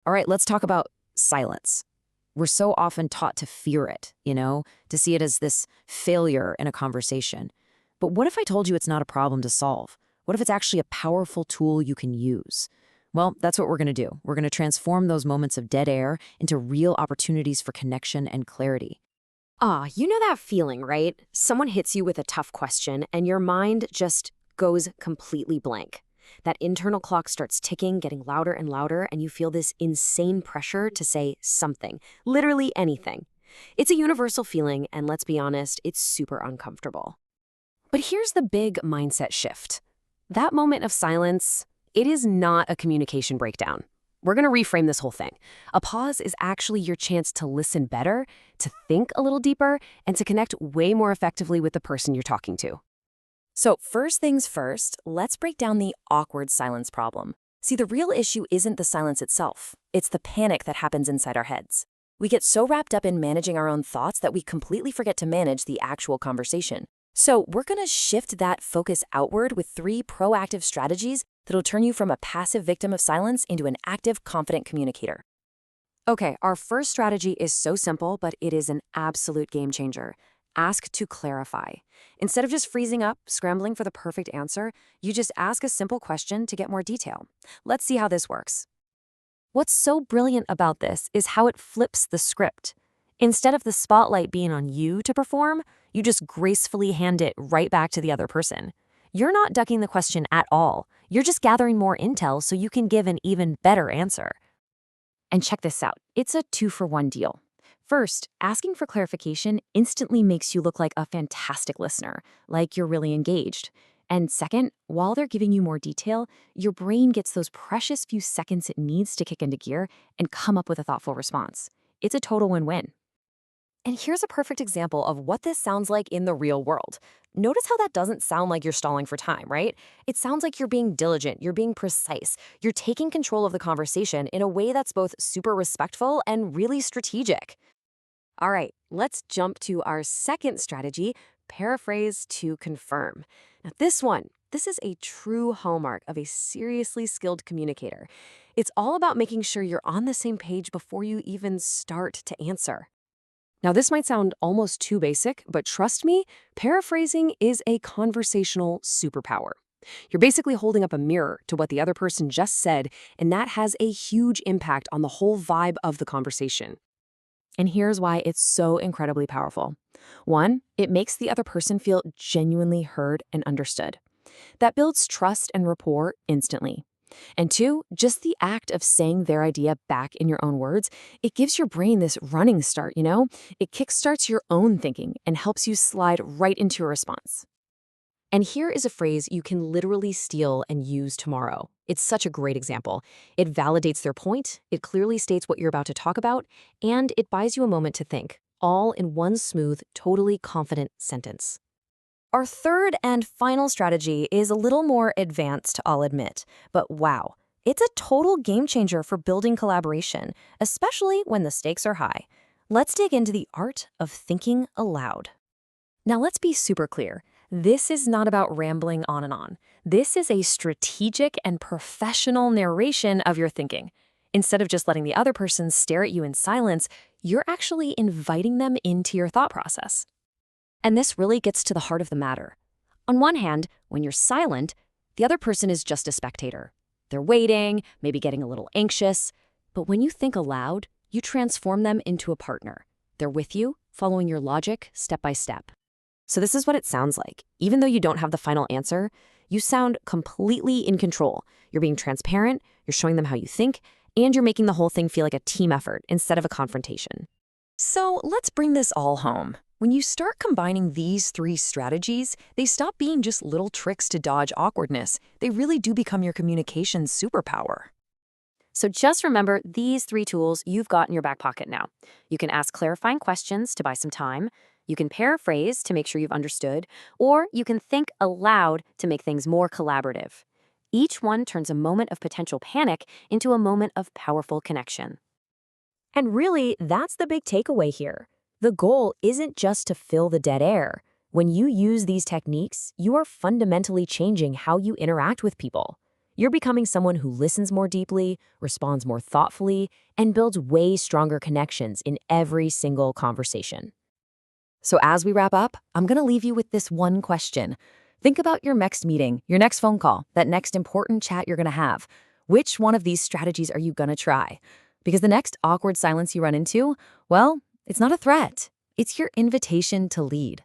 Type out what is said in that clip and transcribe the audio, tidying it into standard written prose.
All right, let's talk about silence. We're so often taught to fear it, to see it as this failure in a conversation. But what if I told you it's not a problem to solve? What if it's actually a powerful tool you can use? Well, that's what we're going to do. We're going to transform those moments of dead air into real opportunities for connection and clarity. You know that feeling, right? Someone hits you with a tough question and your mind just goes completely blank. That internal clock starts ticking, getting louder and louder, and you feel this insane pressure to say something, literally anything. It's a universal feeling, and let's be honest, it's super uncomfortable. But here's the big mindset shift. That moment of silence, it is not a communication breakdown. We're going to reframe this whole thing. A pause is actually your chance to listen better, to think a little deeper, and to connect way more effectively with the person you're talking to. So first things first, let's break down the awkward silence problem. See, the real issue isn't the silence itself. It's the panic that happens inside our heads. We get so wrapped up in managing our own thoughts that we completely forget to manage the actual conversation. So we're going to shift that focus outward with 3 proactive strategies that'll turn you from a passive victim of silence into an active, confident communicator. Okay, our first strategy is so simple, but it is an absolute game changer. Ask to clarify. Instead of just freezing up, scrambling for the perfect answer, you just ask a simple question to get more detail. Let's see how this works. What's so brilliant about this is how it flips the script. Instead of the spotlight being on you to perform, you just gracefully hand it right back to the other person. You're not ducking the question at all. You're just gathering more intel so you can give an even better answer. And check this out. It's a 2-for-1 deal. First, asking for clarification instantly makes you look like a fantastic listener, like you're really engaged. And second, while they're giving you more detail, your brain gets those precious few seconds it needs to kick into gear and come up with a thoughtful response. It's a total win-win. And here's a perfect example of what this sounds like in the real world. Notice how that doesn't sound like you're stalling for time, right? It sounds like you're being diligent, you're being precise, you're taking control of the conversation in a way that's both super respectful and really strategic. All right, let's jump to our second strategy, paraphrase to confirm. Now this is a true hallmark of a seriously skilled communicator. It's all about making sure you're on the same page before you even start to answer. Now, this might sound almost too basic, but trust me, paraphrasing is a conversational superpower. You're basically holding up a mirror to what the other person just said, and that has a huge impact on the whole vibe of the conversation. And here's why it's so incredibly powerful. 1, it makes the other person feel genuinely heard and understood. That builds trust and rapport instantly. And 2, just the act of saying their idea back in your own words, it gives your brain this running start, It kickstarts your own thinking and helps you slide right into a response. And here is a phrase you can literally steal and use tomorrow. It's such a great example. It validates their point, it clearly states what you're about to talk about, and it buys you a moment to think, all in one smooth, totally confident sentence. Our third and final strategy is a little more advanced, I'll admit, but wow, it's a total game changer for building collaboration, especially when the stakes are high. Let's dig into the art of thinking aloud. Now let's be super clear. This is not about rambling on and on. This is a strategic and professional narration of your thinking. Instead of just letting the other person stare at you in silence, you're actually inviting them into your thought process. And this really gets to the heart of the matter. On one hand, when you're silent, the other person is just a spectator. They're waiting, maybe getting a little anxious. But when you think aloud, you transform them into a partner. They're with you, following your logic step by step. So this is what it sounds like. Even though you don't have the final answer, you sound completely in control. You're being transparent, you're showing them how you think, and you're making the whole thing feel like a team effort instead of a confrontation. So let's bring this all home. When you start combining these 3 strategies, they stop being just little tricks to dodge awkwardness. They really do become your communication superpower. So just remember these 3 tools you've got in your back pocket now. You can ask clarifying questions to buy some time, you can paraphrase to make sure you've understood, or you can think aloud to make things more collaborative. Each one turns a moment of potential panic into a moment of powerful connection. And really, that's the big takeaway here. The goal isn't just to fill the dead air. When you use these techniques, you are fundamentally changing how you interact with people. You're becoming someone who listens more deeply, responds more thoughtfully, and builds way stronger connections in every single conversation. So as we wrap up, I'm going to leave you with this one question. Think about your next meeting, your next phone call, that next important chat you're going to have. Which one of these strategies are you going to try? Because the next awkward silence you run into, well, it's not a threat. It's your invitation to lead.